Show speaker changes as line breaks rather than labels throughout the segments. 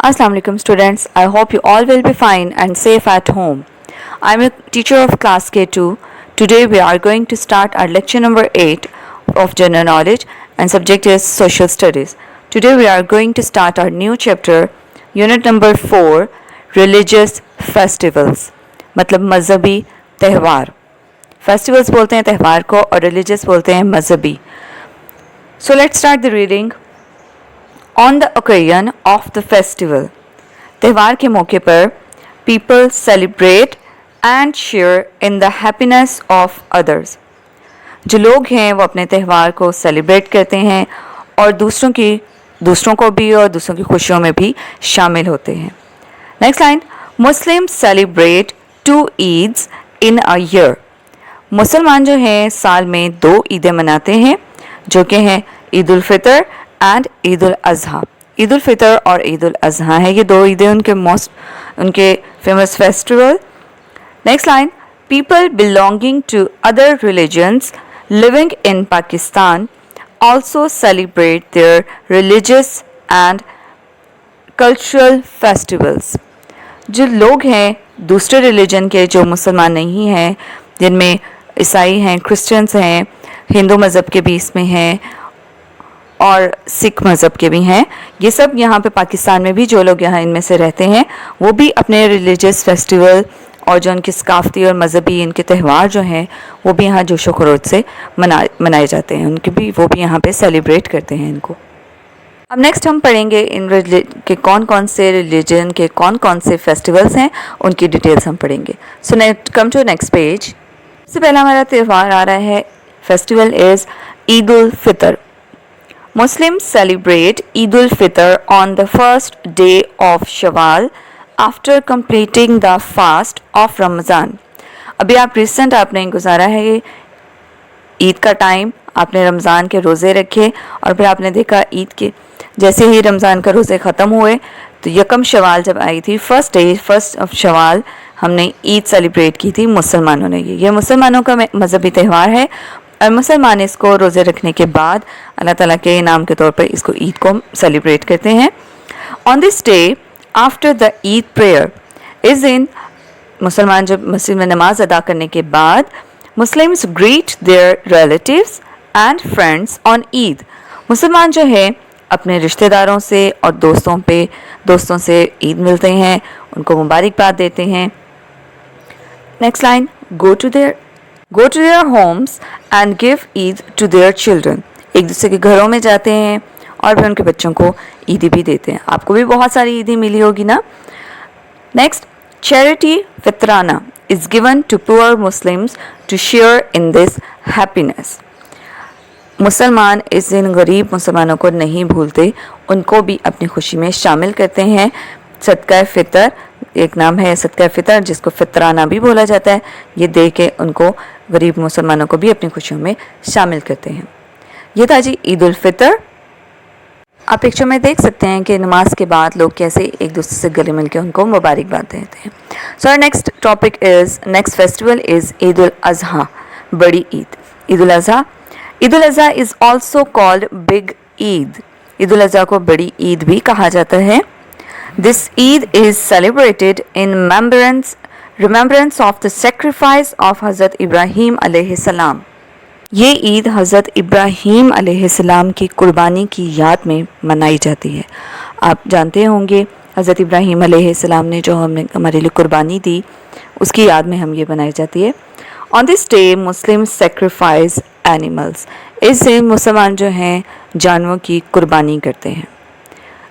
Assalamu alaikum students. I hope you all will be fine and safe at home. I am a teacher of class K2. Today we are going to start our lecture number 8 of general knowledge and subject is social studies. Today we are going to start our new chapter, unit number 4, religious festivals. मतलब मजहबी त्यौहार. Festivals बोलते हैं त्यौहार को और religious बोलते हैं मजहबी. So let's start the reading. On the occasion of the festival, त्यौहार के मौके पर people celebrate and share in the happiness of others. जो लोग हैं वो अपने त्यौहार को सेलिब्रेट करते हैं और दूसरों को भी और दूसरों की खुशियों में भी शामिल होते हैं. Next line, Muslims celebrate 2 Eids in a year. मुसलमान जो हैं साल में 2 ईदें मनाते हैं जो कि हैं ईद उल फितर एंड ईद उल अज़हा. ईद उल फितर और ईद उल अज़हा है ये 2 ईदें उनके famous festival. Next line, people belonging to other religions living in Pakistan also celebrate their religious and cultural festivals. जो लोग हैं दूसरे रिलीजन के जो मुसलमान नहीं हैं, जिनमें ईसाई हैं, क्रिश्चियंस हैं, हिंदू मज़हब के भी इसमें हैं और सिख मज़हब के भी हैं, ये सब यहाँ पे पाकिस्तान में भी जो लोग यहाँ इनमें से रहते हैं वो भी अपने रिलीजियस फेस्टिवल और जो उनकी सकाफ़ती और मज़हबी इनके त्यौहार जो हैं वो भी यहाँ जोश व खरोश से मनाए जाते हैं. उनके भी वो भी यहाँ पे सेलिब्रेट करते हैं इनको. अब नेक्स्ट हम पढ़ेंगे इन के कौन से रिलीजन के कौन से फेस्टिवल्स हैं, उनकी डिटेल्स हम पढ़ेंगे. सो कम टू नेक्स्ट पेज. सबसे पहला हमारा त्यौहार आ रहा है, festival is Eid ul Fitr. Muslims celebrate Eid ul-Fitr on the first day of Shawwal after completing the fast of Ramadan. अभी आप रिसेंट आपने गुजारा है ये ईद का टाइम, आपने रमज़ान के रोज़े रखे और फिर आपने देखा ईद के जैसे ही रमज़ान का रोज़े ख़त्म हुए तो यकम शवाल जब आई थी, फर्स्ट ऑफ शवाल हमने ईद सेलिब्रेट की थी मुसलमानों ने. ये मुसलमानों का मज़हबी त्यौहार है और मुसलमान इसको रोज़े रखने के बाद अल्लाह ताला के इनाम के तौर पर इसको ईद को सेलिब्रेट करते हैं. On this day after the Eid prayer is in, मुसलमान जब मस्जिद में नमाज अदा करने के बाद Muslims greet their relatives and friends on Eid. मुसलमान जो है अपने रिश्तेदारों से और दोस्तों से ईद मिलते हैं, उनको मुबारकबाद देते हैं. Next line, go to their homes and give Eid to their children. एक दूसरे के घरों में जाते हैं और फिर उनके बच्चों को ईदी भी देते हैं. आपको भी बहुत सारी ईदी मिली होगी ना. Next, charity fitrana is given to poor Muslims to share in this happiness. मुसलमान इस दिन गरीब मुसलमानों को नहीं भूलते, उनको भी अपनी खुशी में शामिल करते हैं. सदका फितर एक नाम है, सदका फितर जिसको फितराना भी बोला जाता है. ये दे के उनको गरीब मुसलमानों को भी अपनी खुशियों में शामिल करते हैं. ये था जी ईद उल फितर. आप पिक्चर में देख सकते हैं कि नमाज के बाद लोग कैसे एक दूसरे से गले मिल के उनको मुबारकबाद देते हैं. So next festival is Eid ul Azha, Badi Eid. Eid ul Azha is also called big Eid. Eid ul Azha को बड़ी ईद भी कहा जाता है. This Eid is celebrated in remembrance of the sacrifice of Hazrat Ibrahim alayhi salam. ये ईद हज़रत इब्राहीम अलैहिस्सलाम की कुर्बानी की याद में मनाई जाती है. आप जानते होंगे हज़रत इब्राहीम अलैहिस्सलाम ने जो हमारे लिए कुर्बानी दी उसकी याद में हम ये बनाई जाती है. On this day Muslim sacrifice animals. इस दिन मुसलमान जो हैं जानवरों की कुर्बानी करते हैं,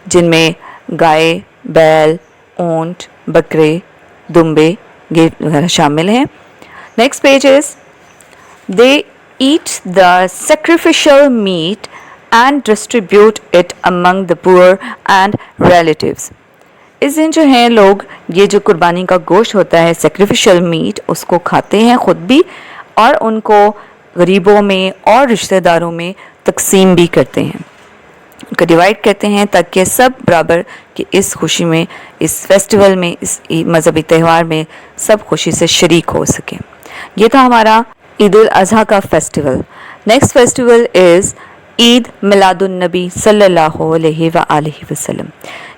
जिनमें गाय, बैल, ऊंट, बकरे, दुम्बे ये वगैरह शामिल हैं. Next page is they eat the sacrificial meat and distribute it among the poor and relatives. इस दिन जो हैं लोग ये जो कुर्बानी का गोश्त होता है sacrificial meat उसको खाते हैं ख़ुद भी और उनको गरीबों में और रिश्तेदारों में तकसीम भी करते हैं, उनको डिवाइड करते हैं ताकि सब बराबर कि इस खुशी में, इस फेस्टिवल में, इस मज़हबी त्यौहार में सब खुशी से शरीक हो सकें. ये था हमारा ईद उल अज़हा का festival. Next festival is Eid Miladunnabi सल्लल्लाहु अलैहि वसल्लम,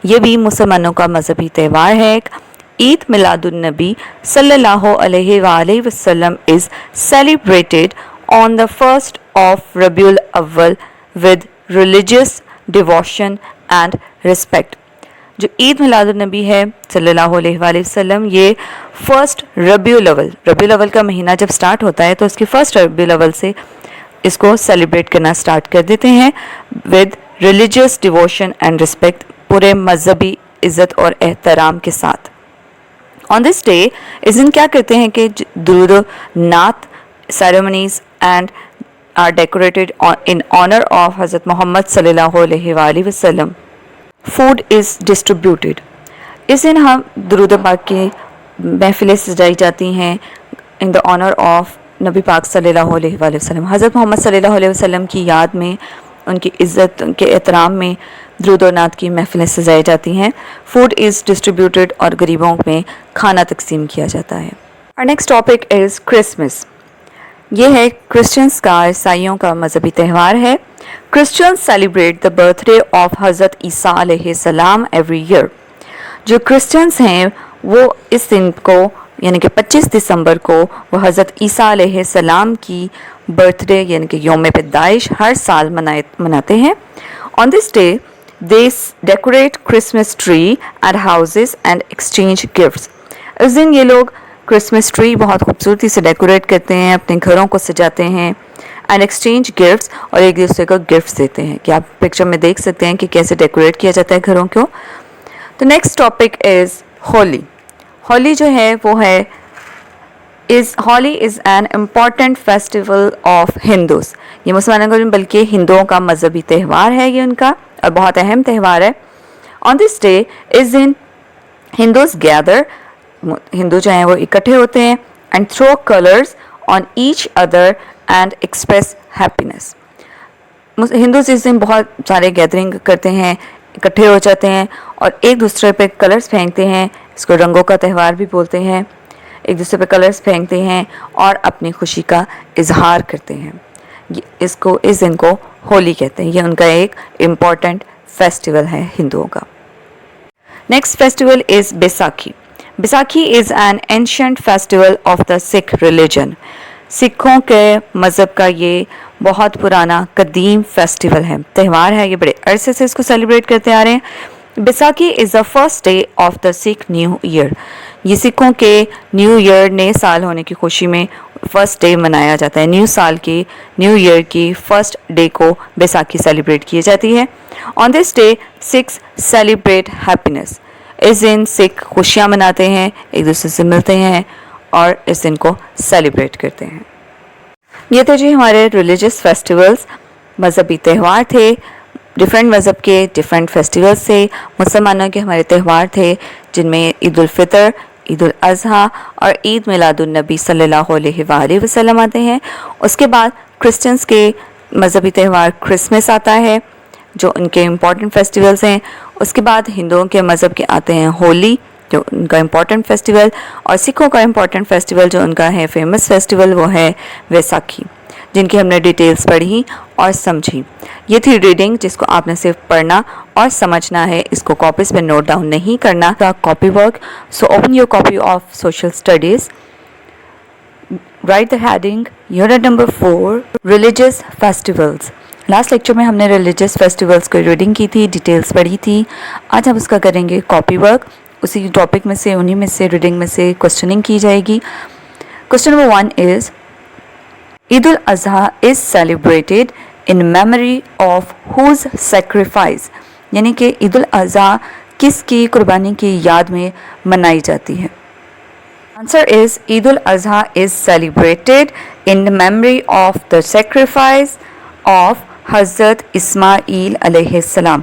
ये भी मुसलमानों का मजहबी त्यौहार है। ईद मिलादुन्नबी सल्लल्लाहु अलैहि वसल्लम is celebrated on the 1st of Rabiul Awwal with religious devotion and respect. जो ईद मिलादुन्नबी है सल्लल्लाहु अलैहि वसल्लम, ये फर्स्ट रबीउल अव्वल का महीना जब स्टार्ट होता है तो उसकी फर्स्ट रबीउल अव्वल से इसको सेलिब्रेट करना स्टार्ट कर देते हैं with religious devotion and respect, पूरे मजहबी इज़्ज़त और एहतराम के साथ। ऑन दिस डे इस दिन क्या करते हैं कि दुरूद नात ceremonies and are decorated in honour of Hazrat Mohammad सल्लल्लाहु अलैहि वसल्लम। फूड इज़ डिस्ट्रीब्यूटेड, इस दिन हम दुरूद पाक की महफिलें सजाई जाती हैं इन द ऑनर ऑफ नबी पाक सल्लल्लाहु अलैहि वसल्लम। हज़रत मोहम्मद सल्लल्लाहु अलैहि वसल्लम की याद में, उनकी इज़्ज़त, उनके एहतराम में दुरूद और नात की महफिलें सजाई जाती हैं। फूड इज़ डिस्ट्रीब्यूटेड और गरीबों में खाना तकसीम किया जाता है। और नेक्स्ट टॉपिक इज़ क्रिसमस। ये है क्रिश्चियंस का, ईसाइयों का मजहबी त्यौहार है। Christians celebrate the birthday of हज़रत ईसा अलैहिस्सलाम एवरी ईयर। जो क्रिश्चियंस हैं वो इस दिन को यानी कि 25 दिसंबर को वो हज़रत ईसा अलैहिस्सलाम की बर्थडे यानी कि यौम पैदाइश हर साल मनाते हैं। On this day they decorate Christmas tree eight houses and exchange gifts. इस दिन ये लोग क्रिसमस ट्री बहुत खूबसूरती से डेकोरेट करते हैं, अपने घरों को सजाते हैं एंड एक्सचेंज गिफ्ट्स, और एक दूसरे को गिफ्ट्स देते हैं कि आप पिक्चर में देख सकते हैं कि कैसे डेकोरेट किया जाता है घरों को। तो next topic is Holi. Holi जो है वो है Holi is an important festival of Hindus. ये मुसलमानों का बल्कि हिंदुओं का मजहबी त्यौहार है ये उनका, और बहुत अहम त्यौहार है। ऑन दिस डे इस दिन हिंदूज़ गैदर, हिंदू जो हैं वो इकट्ठे होते हैं and throw colours on each other and express happiness. Hindus इस दिन बहुत सारे गैदरिंग करते हैं, इकट्ठे हो जाते हैं और एक दूसरे पे कलर्स फेंकते हैं। इसको रंगों का त्यौहार भी बोलते हैं। एक दूसरे पे कलर्स फेंकते हैं और अपनी खुशी का इजहार करते हैं। इसको, इस दिन को होली कहते हैं। ये उनका एक इम्पॉर्टेंट फेस्टिवल है हिंदुओं का। Next festival is Baisakhi. Baisakhi is an ancient festival of the Sikh religion. सिखों के मज़हब का ये बहुत पुराना कदीम फेस्टिवल है, त्यौहार है। ये बड़े अरसे से इसको सेलिब्रेट करते आ रहे हैं। Baisakhi is the first day of the Sikh new year. ये सिखों के न्यू ईयर, नए साल होने की खुशी में फर्स्ट डे मनाया जाता है। न्यू ईयर की फर्स्ट डे को बैसाखी सेलिब्रेट की जाती है। On this day Sikhs celebrate happiness. इस दिन सिख खुशियाँ मनाते हैं, एक दूसरे से मिलते हैं और इस दिन को सेलिब्रेट करते हैं। ये थे जी हमारे रिलीजियस फेस्टिवल्स, मजहबी त्यौहार थे। डिफरेंट मज़हब के डिफरेंट फेस्टिवल्स थे। मुसलमानों के हमारे त्यौहार थे जिनमें ईद उल फितर, ईद उल अज़हा और ईद मिलादुन्नबी सल्लल्लाहु अलैहि वसल्लम आते हैं। उसके बाद क्रिश्चियंस के मजहबी त्यौहार क्रिसमस आता है जो उनके इम्पॉर्टेंट फेस्टिवल्स हैं। उसके बाद हिंदुओं के मज़हब के आते हैं होली जो उनका इम्पॉर्टेंट फेस्टिवल, और सिखों का इम्पॉर्टेंट फेस्टिवल जो उनका है फेमस फेस्टिवल वो है वैसाखी, जिनकी हमने डिटेल्स पढ़ी और समझी। ये थी रीडिंग जिसको आपने सिर्फ पढ़ना और समझना है, इसको कॉपीज़ पे नोट डाउन नहीं करना। Copy work, so open your copy of social studies, right the heading unit number 4 religious festivals. Last lecture में हमने रिलीजियस फेस्टिवल्स की रीडिंग की थी, डिटेल्स पढ़ी थी। आज हम उसका करेंगे कॉपी वर्क। उसी टॉपिक में से, उन्हीं में से, रीडिंग में से क्वेश्चनिंग की जाएगी। Question number 1 is Eid al-Adha is celebrated in memory of whose sacrifice, यानी कि ईद उल अज़हा किसकी कुर्बानी की याद में मनाई जाती है। Answer is Eid ul Azha is celebrated in memory of the sacrifice of हज़रत इस्माईल अलैहिस्सलाम।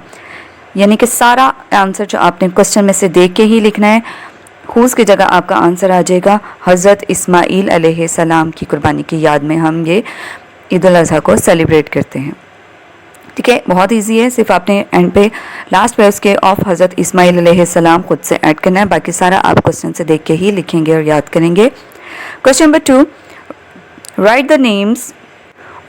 यानी कि सारा आंसर जो आपने क्वेश्चन में से देख के ही लिखना है। हुज़ की जगह आपका आंसर आ जाएगा हज़रत इस्माईल अलैहिस्सलाम की कुर्बानी की याद में हम ये ईद उल अज़हा को सेलिब्रेट करते हैं। ठीक है, बहुत इजी है। सिर्फ आपने एंड पे लास्ट पे उसके ऑफ हज़रत इस्माईल अलैहिस्सलाम खुद से ऐड करना है, बाकी सारा आप क्वेश्चन से देख के ही लिखेंगे और याद करेंगे। Question number 2, right the names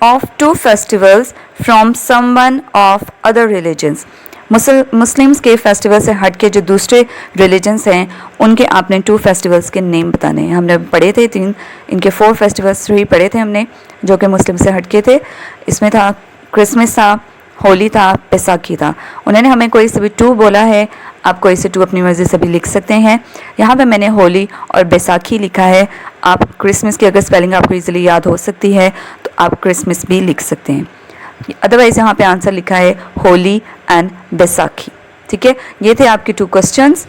of two festivals from someone of other religions. Muslims के फेस्टिवल से हट के जो दूसरे रिलीजन्स हैं उनके आपने 2 फेस्टिवल्स के नेम बताने हैं. हमने पढ़े थे 3, इनके 4 फेस्टिवल्स 3 पढ़े थे हमने जो कि मुस्लिम से हट के थे. इसमें था क्रिसमस था, होली था, बैसाखी था. उन्होंने हमें कोई से भी 2 बोला है, आप कोई से 2 अपनी मर्ज़ी से भी लिख सकते हैं. यहाँ पे मैंने होली और बैसाखी लिखा है. आप क्रिसमस की अगर स्पेलिंग आपको ईजिली याद हो सकती है तो आप क्रिसमस भी लिख सकते हैं. अदरवाइज यहाँ पे आंसर लिखा है होली एंड बैसाखी. ठीक है, ये थे आपके 2 क्वेश्चंस.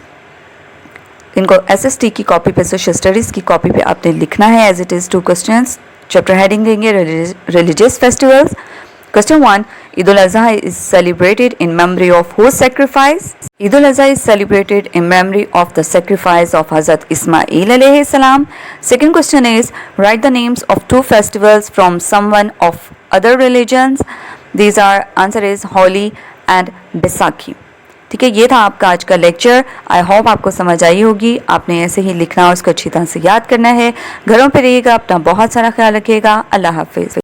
इनको SST की कॉपी पे, सोशल स्टडीज़ की कॉपी पे आपने लिखना है as it is. 2 questions. Chapter heading देंगे religious festivals. Question 1. Eid al-Adha is celebrated in memory of whose sacrifice? Eid al-Adha is celebrated in memory of the sacrifice of Hazrat Ismail alayhi salam. Second question is, write the names of 2 festivals from someone of other religions. These are, answer is Holi and Baisakhi. ठीक है, ये था आपका आज का lecture. I hope आपको समझ आई होगी. आपने ऐसे ही लिखना और उसको अच्छी तरह से याद करना है. घरों पे रहिएगा, अपना बहुत सारा ख्याल रखिएगा. अल्लाह हाफिज़.